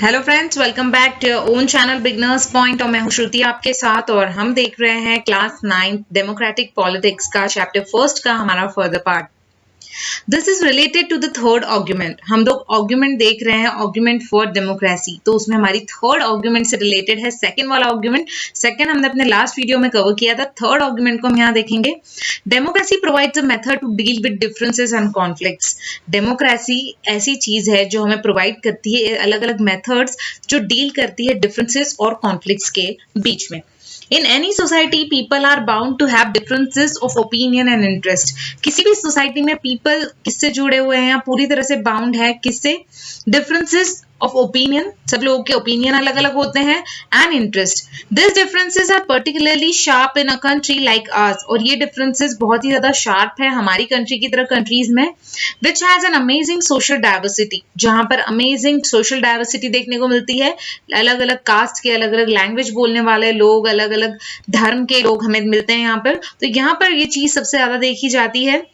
Hello friends, welcome back to your own channel beginners point. और मैं हूं श्रुति आपके साथ और हम देख रहे हैं क्लास 9 डेमोक्रेटिक पॉलिटिक्स का चैप्टर फर्स्ट का हमारा further part. This is related to the third argument. हम लोग आर्गुमेंट देख रहे हैं, आर्गुमेंट फॉर डेमोक्रेसी। तो उसमें हमारी थर्ड आर्गुमेंट से रिलेटेड है सेकंड वाला आर्गुमेंट। सेकंड हमने अपने लास्ट वीडियो में कवर किया था। थर्ड आर्गुमेंट को हम यहाँ देखेंगे। Democracy provides a method to deal with differences and conflicts. Democracy ऐसी चीज है जो हमें प्रोवाइड करती है अलग अलग मेथड्स जो डील करती है डिफरेंसेस और कॉन्फ्लिक्ट्स के बीच में। In any society, people are bound to have differences of opinion and interest. किसी भी सोसाइटी में people किससे जुड़े हुए हैं या पूरी तरह से बाउंड है किससे? Differences of opinion, सब लोगों के ओपिनियन अलग अलग होते हैं, and interest. These differences are particularly sharp in a country like ours. और ये differences बहुत ही ज्यादा sharp है हमारी कंट्री की तरह कंट्रीज में, which has an amazing social diversity. जहां पर amazing social diversity देखने को मिलती है। अलग अलग कास्ट के, अलग अलग लैंग्वेज बोलने वाले लोग, अलग अलग धर्म के लोग हमें मिलते हैं यहाँ पर। तो यहाँ पर ये चीज सबसे ज्यादा देखी जाती है।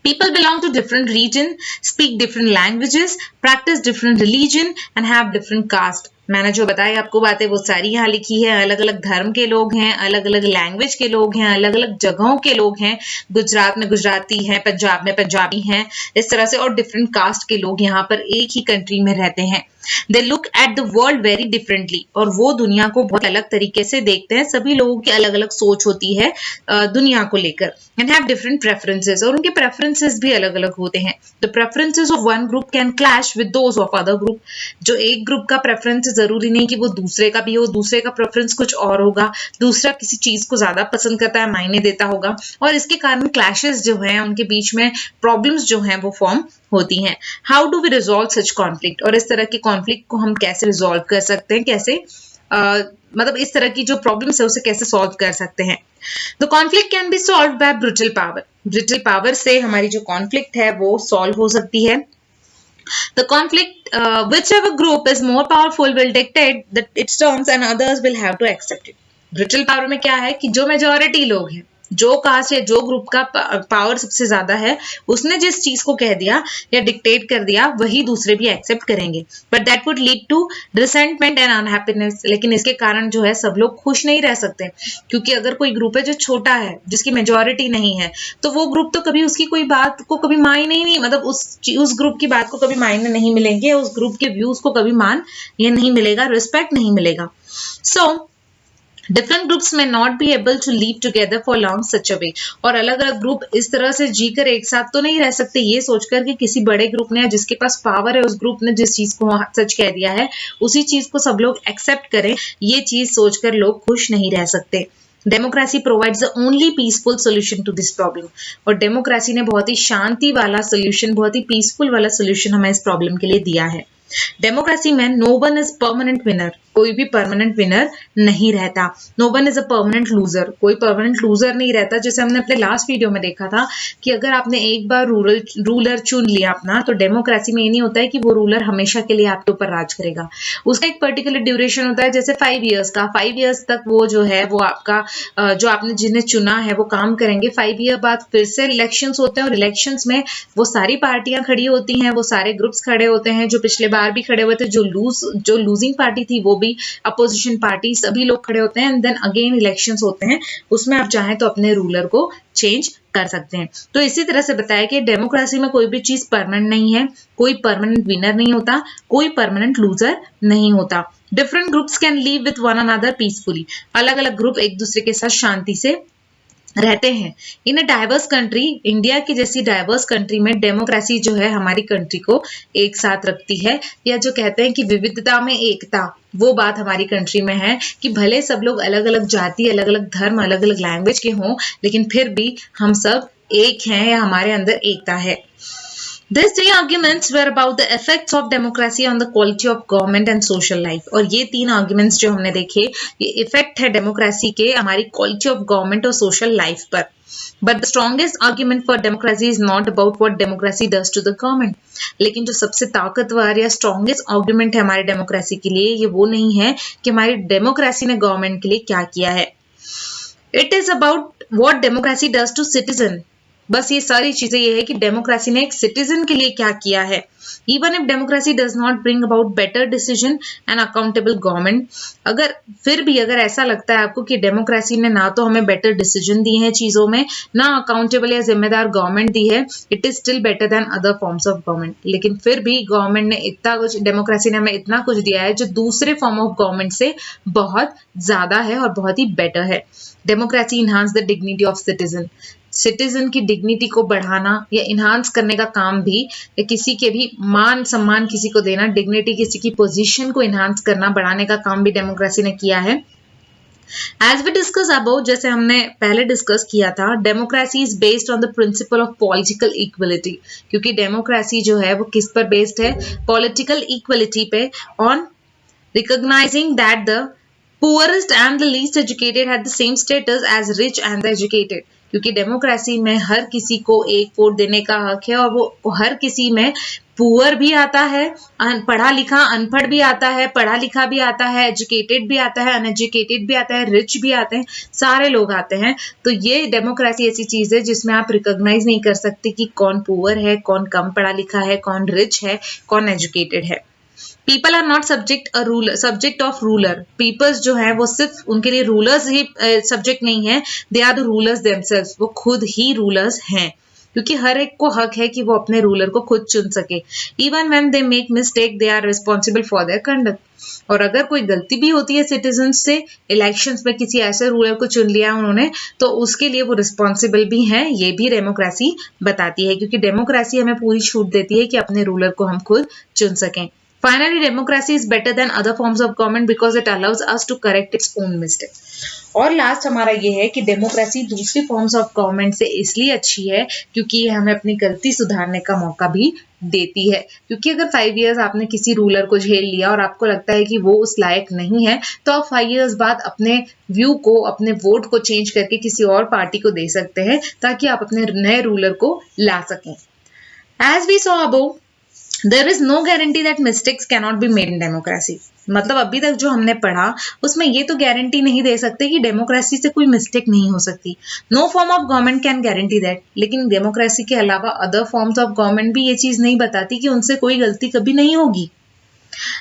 People belong to different region, speak different languages, practice different religion and have different caste. मैंने जो बताई आपको बातें वो सारी यहाँ लिखी है। अलग अलग धर्म के लोग हैं, अलग अलग लैंग्वेज के लोग हैं, अलग अलग जगहों के लोग हैं। गुजरात में गुजराती हैं, पंजाब में पंजाबी हैं, इस तरह से। और डिफरेंट कास्ट के लोग यहाँ पर एक ही कंट्री में रहते हैं। They look at the world very differently. और वो दुनिया को बहुत अलग तरीके से देखते हैं। सभी लोगों की अलग अलग सोच होती है दुनिया को लेकर। And have different preferences. और उनके preferences भी अलग अलग होते हैं। The preferences of one group can clash with those of other group. जो एक ग्रुप का preference जरूरी नहीं कि वो दूसरे का भी हो, दूसरे का preference कुछ और होगा, दूसरा किसी चीज को ज्यादा पसंद करता है, मायने देता होगा, और इसके कारण clashes जो हैं उनके बीच में प्रॉब्लम्स जो हैं वो फॉर्म होती हैं। How do we resolve such conflict? और इस तरह के कॉन्फ्लिक्ट को हम कैसे रिजॉल्व कर सकते हैं, कैसे मतलब इस तरह की जो प्रॉब्लम्स है उसे कैसे सॉल्व कर सकते हैं। The conflict can be solve by brutal power. Brutal power से हमारी जो कॉन्फ्लिक्ट है वो सॉल्व हो सकती है। The conflict, whichever group is more powerful will dictate that its terms and others will have to accept it. Brutal power में क्या है कि जो मेजॉरिटी लोग हैं, जो कास्ट या जो ग्रुप का पावर सबसे ज्यादा है, उसने जिस चीज को कह दिया या डिक्टेट कर दिया वही दूसरे भी एक्सेप्ट करेंगे। But that would lead to resentment and unhappiness. लेकिन इसके कारण जो है सब लोग खुश नहीं रह सकते, क्योंकि अगर कोई ग्रुप है जो छोटा है, जिसकी मेजॉरिटी नहीं है, तो वो ग्रुप तो कभी उसकी कोई बात को कभी मायने ही नहीं, मतलब उस ग्रुप की बात को कभी मायने नहीं मिलेंगे, उस ग्रुप के व्यूज को कभी मान ये नहीं मिलेगा, रिस्पेक्ट नहीं मिलेगा। सो Different groups may not be able to live together for long such a way. और अलग अलग ग्रुप इस तरह से जीकर एक साथ तो नहीं रह सकते ये सोचकर कि किसी बड़े ग्रुप ने, जिसके पास पावर है, उस ग्रुप ने जिस चीज को सच कह दिया है उसी चीज को सब लोग एक्सेप्ट करें, ये चीज सोचकर लोग खुश नहीं रह सकते। Democracy provides the only peaceful solution to this problem. और डेमोक्रेसी ने बहुत ही शांति वाला सोल्यूशन, बहुत ही पीसफुल वाला सोल्यूशन हमें इस प्रॉब्लम के लिए दिया है। डेमोक्रेसी में no one is permanent winner. कोई भी परमानेंट विनर नहीं रहता। No one is a permanent loser. कोई परमानेंट लूजर नहीं रहता। जैसे हमने अपने लास्ट वीडियो में देखा था कि अगर आपने एक बार रूलर चुन लिया अपना, तो डेमोक्रेसी में ये नहीं होता है कि वो रूलर हमेशा के लिए आपके ऊपर राज करेगा। उसका एक पर्टिकुलर ड्यूरेशन होता है, जैसे 5 ईयर्स का। 5 ईयर्स तक वो जो है वो आपका जो आपने जिन्हें चुना है वो काम करेंगे। 5 ईयर बाद फिर से इलेक्शंस होते हैं और इलेक्शंस में वो सारी पार्टियां खड़ी होती हैं, वो सारे ग्रुप्स खड़े होते हैं जो पिछले बार भी खड़े हुए थे। जो लूजिंग पार्टी थी वो भी, अपोजिशन पार्टी, सभी लोग खड़े होते हैं। एंड देन अगेन इलेक्शंस होते हैं, उसमें आप चाहें तो अपने रूलर को चेंज कर सकते हैं। तो इसी तरह से बताया कि डेमोक्रेसी में कोई भी चीज परमानेंट नहीं है, कोई परमानेंट विनर नहीं होता, कोई परमानेंट लूजर नहीं होता। Different groups can live with one another peacefully. अलग अलग ग्रुप एक दूसरे के साथ शांति से रहते हैं। इन अ डाइवर्स कंट्री, इंडिया की जैसी डाइवर्स कंट्री में डेमोक्रेसी जो है हमारी कंट्री को एक साथ रखती है, या जो कहते हैं कि विविधता में एकता, वो बात हमारी कंट्री में है कि भले सब लोग अलग अलग जाति, अलग अलग धर्म, अलग अलग लैंग्वेज के हों, लेकिन फिर भी हम सब एक हैं या हमारे अंदर एकता है। These 3 arguments were about the effects of democracy on the quality of government and social life. और ये 3 arguments जो हमने देखे, ये इफेक्ट है डेमोक्रेसी के हमारी क्वालिटी ऑफ गवर्नमेंट और सोशल लाइफ पर। But the strongest argument for democracy is not about what democracy does to the government. लेकिन जो सबसे ताकतवर या स्ट्रॉन्गेस्ट आर्ग्यूमेंट है हमारी डेमोक्रेसी के लिए, ये वो नहीं है कि हमारी डेमोक्रेसी ने गवर्नमेंट के लिए क्या किया है। It is about what democracy does to citizen. बस ये सारी चीजें ये है कि डेमोक्रेसी ने एक सिटीजन के लिए क्या किया है। Even if democracy does not bring about better decision and accountable government, अगर ऐसा लगता है आपको कि डेमोक्रेसी ने ना तो हमें बेटर डिसीजन दिए हैं चीजों में, ना अकाउंटेबल या जिम्मेदार गवर्नमेंट दी है, it is still better than other forms of government. लेकिन फिर भी गवर्नमेंट ने इतना कुछ, डेमोक्रेसी ने हमें इतना कुछ दिया है जो दूसरे फॉर्म ऑफ गवर्नमेंट से बहुत ज्यादा है और बहुत ही बेटर है। Democracy enhance the dignity of citizen. Citizen की डिग्निटी को बढ़ाना या इनहांस करने का काम भी, या किसी के भी मान सम्मान किसी को देना, डिग्निटी किसी की पोजीशन को इनहांस करना, बढ़ाने का काम भी डेमोक्रेसी ने किया है। एज वी डिस्कस अबाउट, जैसे हमने पहले डिस्कस किया था, democracy is based on the principle of political equality, क्योंकि डेमोक्रेसी जो है वो किस पर बेस्ड है? पॉलिटिकल इक्वलिटी पे, on recognising that the poorest and the least educated had the same status as rich and the educated, क्योंकि democracy में हर किसी को एक वोट देने का हक है और वो हर किसी में पुअर भी आता है, पढ़ा लिखा, अनपढ़ भी आता है, पढ़ा लिखा भी आता है, एजुकेटेड भी आता है, अनएजुकेटेड भी आता है, रिच भी आते हैं, सारे लोग आते हैं। तो ये डेमोक्रेसी ऐसी चीज है जिसमें आप रिकॉग्नाइज नहीं कर सकते कि कौन पुअर है, कौन कम पढ़ा लिखा है, कौन रिच है, कौन एजुकेटेड है। People are not subject of ruler. People's जो है वो सिर्फ उनके लिए रूलर्स ही सब्जेक्ट नहीं है, they are the rulers themselves, वो खुद ही रूलर्स हैं, क्योंकि हर एक को हक है कि वो अपने रूलर को खुद चुन सके। Even when they make mistake they are responsible for their conduct. और अगर कोई गलती भी होती है सिटीजन से, इलेक्शंस में किसी ऐसे रूलर को चुन लिया उन्होंने, तो उसके लिए वो रिस्पॉन्सिबल भी हैं, ये भी डेमोक्रेसी बताती है, क्योंकि डेमोक्रेसी हमें पूरी छूट देती है कि अपने रूलर को हम खुद चुन सकें। Finally, democracy is better than other forms of government because it allows us to correct its own mistake. और लास्ट हमारा ये है कि डेमोक्रेसी दूसरी फॉर्म्स ऑफ गवर्नमेंट से इसलिए अच्छी है क्योंकि ये हमें अपनी गलती सुधारने का मौका भी देती है। क्योंकि अगर 5 इयर्स आपने किसी रूलर को झेल लिया और आपको लगता है कि वो उस लायक नहीं है, तो आप 5 इयर्स बाद अपने व्यू को, अपने वोट को चेंज करके किसी और पार्टी को दे सकते हैं ताकि आप अपने नए रूलर को ला सकें। As we saw above, there is no guarantee that mistakes cannot be made in democracy. मतलब अभी तक जो हमने पढ़ा उसमें ये तो गारंटी नहीं दे सकते कि डेमोक्रेसी से कोई मिस्टेक नहीं हो सकती। No form of government can guarantee that. लेकिन डेमोक्रेसी के अलावा अदर फॉर्म्स ऑफ गवर्नमेंट भी ये चीज नहीं बताती कि उनसे कोई गलती कभी नहीं होगी।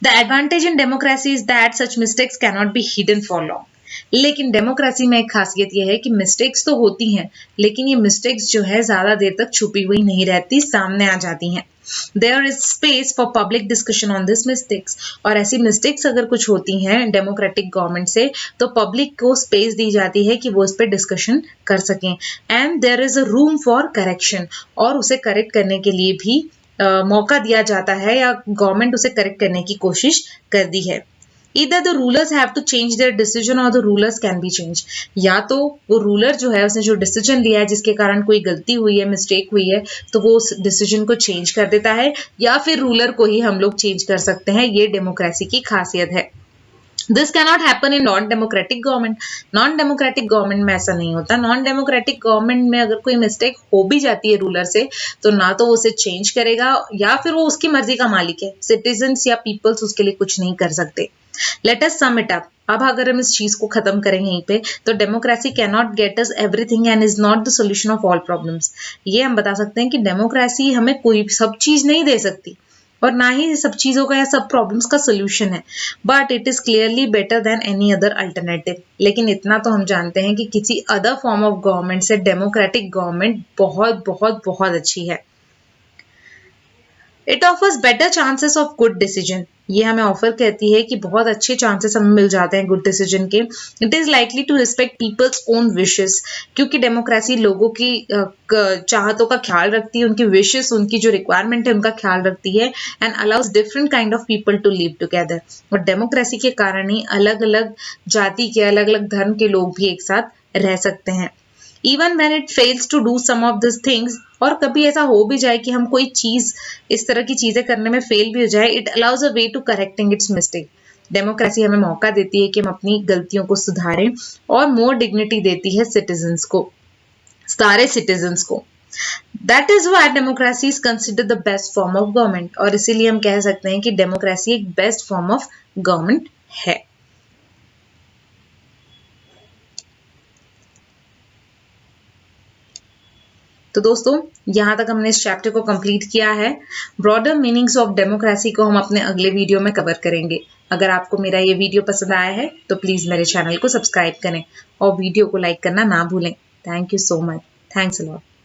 The advantage in democracy is that such mistakes cannot be hidden for long. लेकिन डेमोक्रेसी में एक खासियत यह है कि मिस्टेक्स तो होती हैं, लेकिन ये मिस्टेक्स जो है ज्यादा देर तक छुपी हुई नहीं रहती, सामने आ जाती हैं। There is space for public discussion on these mistakes. और ऐसी मिस्टेक्स अगर कुछ होती हैं डेमोक्रेटिक गवर्नमेंट से, तो पब्लिक को स्पेस दी जाती है कि वो इस पर डिस्कशन कर सकें। And there is a room for correction, और उसे करेक्ट करने के लिए भी मौका दिया जाता है, या गवर्नमेंट उसे करेक्ट करने की कोशिश करती है। Either the rulers have to change their decision or the rulers can be changed. या तो वो रूलर जो है उसने जो डिसीजन लिया है जिसके कारण कोई गलती हुई है, मिस्टेक हुई है, तो वो उस डिसीजन को चेंज कर देता है, या फिर रूलर को ही हम लोग चेंज कर सकते हैं। ये डेमोक्रेसी की खासियत है। This cannot happen in non democratic government. Non democratic government में ऐसा नहीं होता। नॉन डेमोक्रेटिक गवर्नमेंट में अगर कोई मिस्टेक हो भी जाती है रूलर से, तो ना तो वो उसे चेंज करेगा, या फिर वो उसकी मर्जी का मालिक है। सिटीजन्स या पीपल्स उसके लिए कुछ नहीं कर सकते। Let us sum it up. अब अगर हम इस चीज को खत्म करें यहीं पे, तो democracy can not get us everything and is not the solution of all problems. ये हम बता सकते हैं कि डेमोक्रेसी हमें कोई सब चीज नहीं दे सकती, और ना ही सब चीजों का या सब प्रॉब्लम्स का सोल्यूशन है, but it is clearly better than any other alternative. लेकिन इतना तो हम जानते हैं कि किसी अदर फॉर्म ऑफ गवर्नमेंट से डेमोक्रेटिक गवर्नमेंट बहुत बहुत बहुत अच्छी है। It offers better chances of good decision. ये हमें ऑफर कहती है कि बहुत अच्छे चांसेस हमें मिल जाते हैं गुड डिसीजन के। It is likely to respect people's own wishes, क्योंकि डेमोक्रेसी लोगों की चाहतों का ख्याल रखती है, उनकी विशेस, उनकी जो रिक्वायरमेंट है उनका ख्याल रखती है, and allows different kind of people to live together. और डेमोक्रेसी के कारण ही अलग अलग जाति के, अलग अलग धर्म के लोग भी एक साथ रह सकते हैं। Even when it fails to do some of these things, और कभी ऐसा हो भी जाए कि हम कोई चीज, इस तरह की चीजें करने में फेल भी हो जाए, it allows a way to correcting its mistake. Democracy हमें मौका देती है कि हम अपनी गलतियों को सुधारें, और मोर डिग्निटी देती है सिटीजन्स को, सारे सिटीजन्स को। That is why democracy is considered the best form of government. और इसीलिए हम कह सकते हैं कि डेमोक्रेसी एक बेस्ट फॉर्म ऑफ गवर्नमेंट है। तो दोस्तों यहाँ तक हमने इस चैप्टर को कंप्लीट किया है। ब्रॉडर मीनिंग्स ऑफ डेमोक्रेसी को हम अपने अगले वीडियो में कवर करेंगे। अगर आपको मेरा ये वीडियो पसंद आया है तो प्लीज मेरे चैनल को सब्सक्राइब करें और वीडियो को लाइक करना ना भूलें। Thank you so much. Thanks a lot.